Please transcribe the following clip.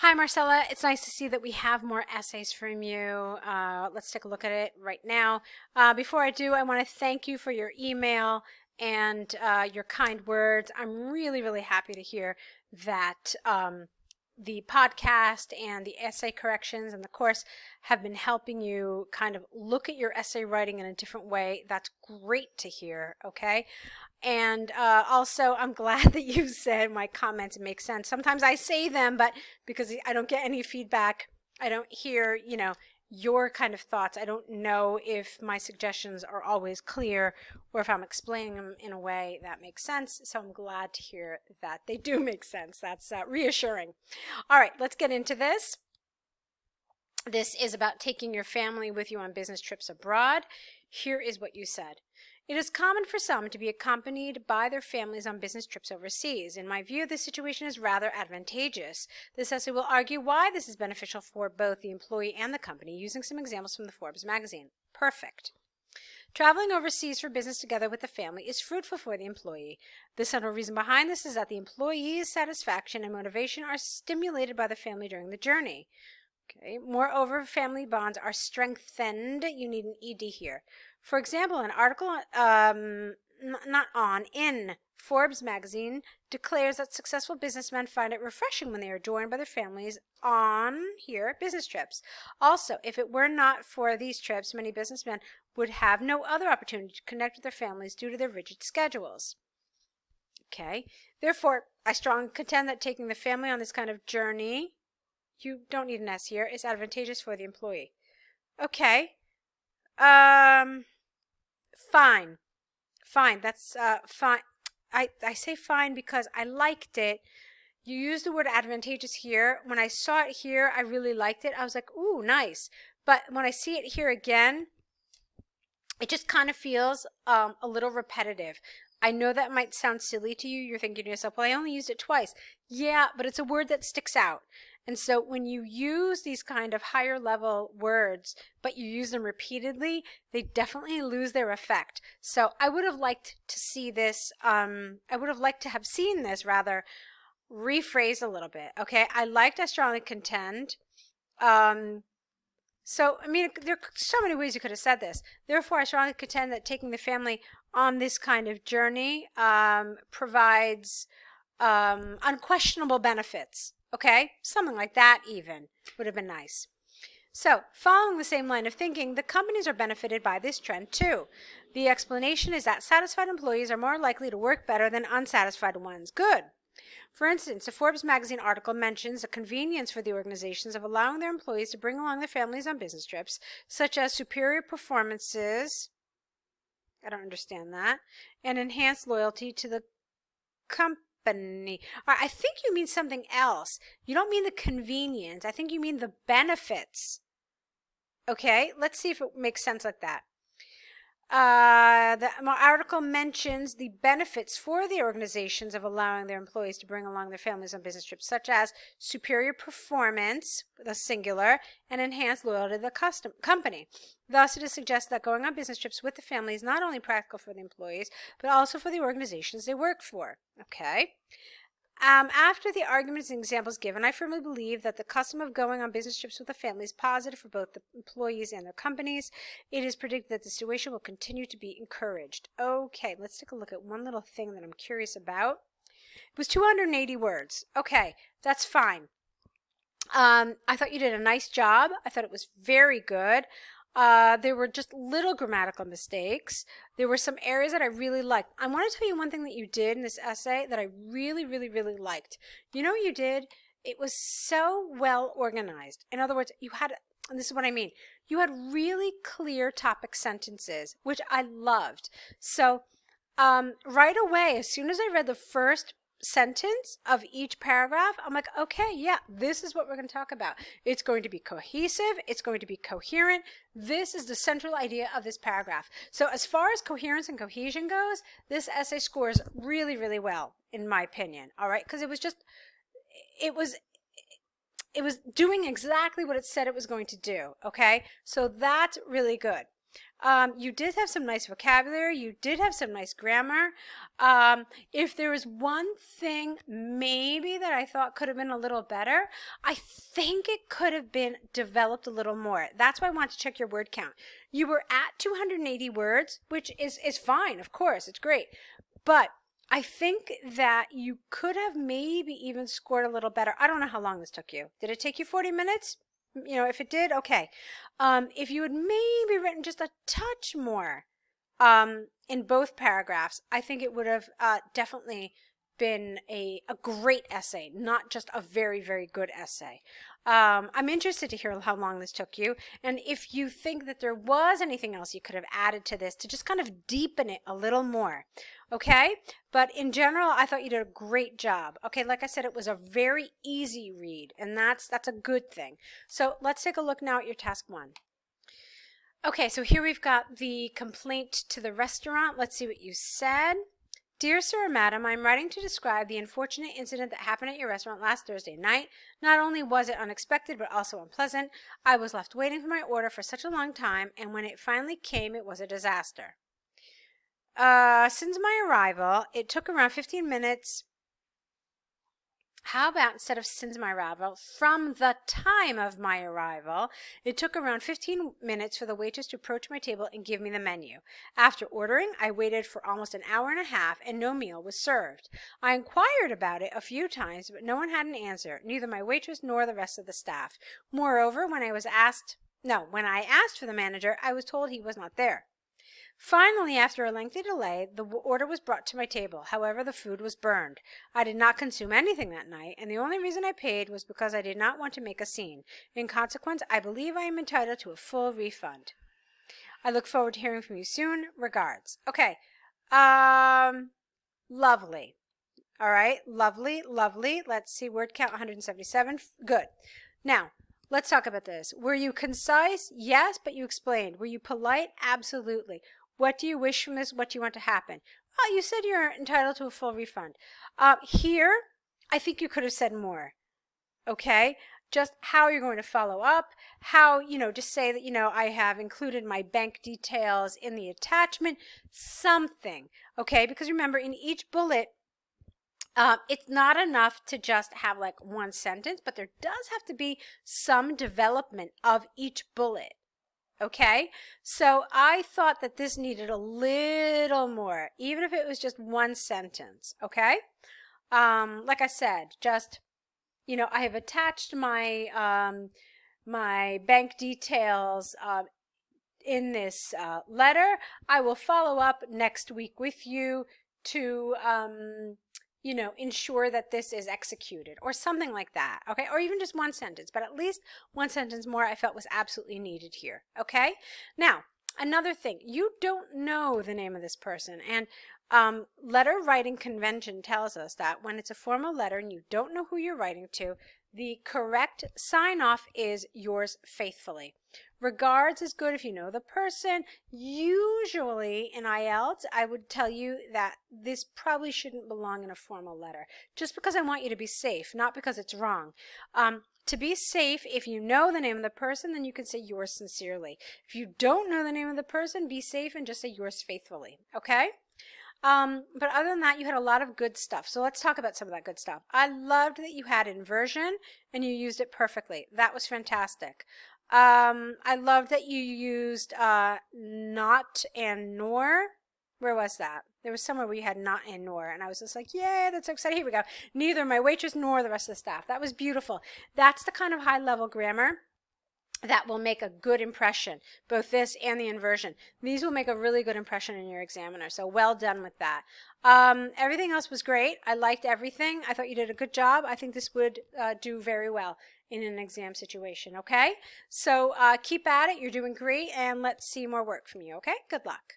Hi, Marcela. It's nice to see that we have more essays from you. Let's take a look at it right now. Before I do, I want to thank you for your email and your kind words. I'm really, really happy to hear that the podcast and the essay corrections and the course have been helping you kind of look at your essay writing in a different way. That's great to hear, okay? And also, I'm glad that you said my comments make sense. Sometimes I say them, but because I don't get any feedback, I don't hear, your kind of thoughts. I don't know if my suggestions are always clear or if I'm explaining them in a way that makes sense. So I'm glad to hear that they do make sense. That's reassuring. All right, let's get into this. This is about taking your family with you on business trips abroad. Here is what you said. It is common for some to be accompanied by their families on business trips overseas. In my view, this situation is rather advantageous. This essay will argue why this is beneficial for both the employee and the company, using some examples from the Forbes magazine. Perfect. Traveling overseas for business together with the family is fruitful for the employee. The central reason behind this is that the employee's satisfaction and motivation are stimulated by the family during the journey. Okay. Moreover, family bonds are strengthened. You need an ED here. For example, an article in Forbes magazine declares that successful businessmen find it refreshing when they are joined by their families on business trips. Also, if it were not for these trips, many businessmen would have no other opportunity to connect with their families due to their rigid schedules. Okay. Therefore, I strongly contend that taking the family on this kind of journey, you don't need an S here, is advantageous for the employee. Okay. Fine. That's fine. I say fine because I liked it. You used the word advantageous here. When I saw it here, I really liked it. I was like, ooh, nice. But when I see it here again, it just kind of feels a little repetitive. I know that might sound silly to you. You're thinking to yourself, well, I only used it twice. Yeah, but it's a word that sticks out. And so when you use these kind of higher level words, but you use them repeatedly, they definitely lose their effect. So I would have liked to see this, I would have liked to have seen this rather rephrased a little bit. Okay, I strongly contend. So, I mean, there are so many ways you could have said this. Therefore, I strongly contend that taking the family on this kind of journey provides unquestionable benefits. Okay? Something like that even would have been nice. So, following the same line of thinking, the companies are benefited by this trend too. The explanation is that satisfied employees are more likely to work better than unsatisfied ones. Good. For instance, a Forbes magazine article mentions the convenience for the organizations of allowing their employees to bring along their families on business trips, such as superior performances, I don't understand that, and enhanced loyalty to the company. I think you mean something else. You don't mean the convenience. I think you mean the benefits. Okay, let's see if it makes sense like that. The article mentions the benefits for the organizations of allowing their employees to bring along their families on business trips, such as superior performance, the singular, and enhanced loyalty to the company. Thus, it is suggested that going on business trips with the family is not only practical for the employees, but also for the organizations they work for. Okay. After the arguments and examples given, I firmly believe that the custom of going on business trips with the family is positive for both the employees and their companies. It is predicted that the situation will continue to be encouraged. Okay, let's take a look at one little thing that I'm curious about. It was 280 words. Okay, that's fine. I thought you did a nice job. I thought it was very good. There were just little grammatical mistakes. There were some areas that I really liked. I want to tell you one thing that you did in this essay that I really, really, really liked. You know what you did? It was so well organized. In other words, you had, and this is what I mean, you had really clear topic sentences, which I loved. So right away, as soon as I read the first sentence of each paragraph, I'm like, okay, yeah, this is what we're going to talk about. It's going to be cohesive. It's going to be coherent. This is the central idea of this paragraph. So as far as coherence and cohesion goes, this essay scores really, really well, in my opinion. All right, because it was doing exactly what it said it was going to do. Okay, so that's really good. You did have some nice vocabulary. You did have some nice grammar. If there was one thing maybe that I thought could have been a little better, I think it could have been developed a little more. That's why I want to check your word count. You were at 280 words, which is fine, of course, it's great. But I think that you could have maybe even scored a little better. I don't know how long this took you. Did it take you 40 minutes? You know, if it did, okay. If you had maybe written just a touch more in both paragraphs, I think it would have definitely been a great essay, not just a very, very good essay. I'm interested to hear how long this took you, and if you think that there was anything else you could have added to this to just kind of deepen it a little more. Okay, but in general, I thought you did a great job. Okay, like I said, it was a very easy read, and that's a good thing. So let's take a look now at your task 1. Okay, so here we've got the complaint to the restaurant. Let's see what you said. Dear Sir or Madam, I am writing to describe the unfortunate incident that happened at your restaurant last Thursday night. Not only was it unexpected, but also unpleasant. I was left waiting for my order for such a long time, and when it finally came, it was a disaster. Since my arrival, it took around 15 minutes. How about instead of since my arrival, from the time of my arrival, it took around 15 minutes for the waitress to approach my table and give me the menu. After ordering, I waited for almost an hour and a half and no meal was served. I inquired about it a few times, but no one had an answer, neither my waitress nor the rest of the staff. Moreover, when I asked for the manager, I was told he was not there. Finally, after a lengthy delay, the order was brought to my table. However, the food was burned. I did not consume anything that night, and the only reason I paid was because I did not want to make a scene. In consequence, I believe I am entitled to a full refund. I look forward to hearing from you soon. Regards. Okay. Lovely. All right. Lovely, lovely. Let's see. Word count 177. Good. Now, let's talk about this. Were you concise? Yes, but you explained. Were you polite? Absolutely. What do you wish from this? What do you want to happen? Well, you said you're entitled to a full refund. Here, I think you could have said more. Okay? Just how you're going to follow up, how, just say that, I have included my bank details in the attachment, something. Okay? Because remember, in each bullet, it's not enough to just have like one sentence, but there does have to be some development of each bullet. Okay, so I thought that this needed a little more, even if it was just one sentence. Okay, like I said, just I have attached my my bank details in this letter. I will follow up next week with you to ensure that this is executed or something like that, okay? Or even just one sentence, but at least one sentence more I felt was absolutely needed here, okay? Now, another thing, you don't know the name of this person, and letter writing convention tells us that when it's a formal letter and you don't know who you're writing to, the correct sign-off is yours faithfully. Regards is good if you know the person. Usually in IELTS, I would tell you that this probably shouldn't belong in a formal letter, just because I want you to be safe, not because it's wrong. To be safe, if you know the name of the person, then you can say yours sincerely. If you don't know the name of the person, be safe and just say yours faithfully, okay? But other than that, you had a lot of good stuff. So let's talk about some of that good stuff. I loved that you had inversion and you used it perfectly. That was fantastic. I loved that you used not and nor. Where was that? There was somewhere where you had not and nor, and I was just like, yeah, that's so exciting. Here we go. Neither my waitress nor the rest of the staff. That was beautiful. That's the kind of high-level grammar that will make a good impression, both this and the inversion. These will make a really good impression in your examiner, so well done with that. Everything else was great. I liked everything. I thought you did a good job. I think this would do very well in an exam situation, okay? So keep at it. You're doing great, and let's see more work from you, okay? Good luck.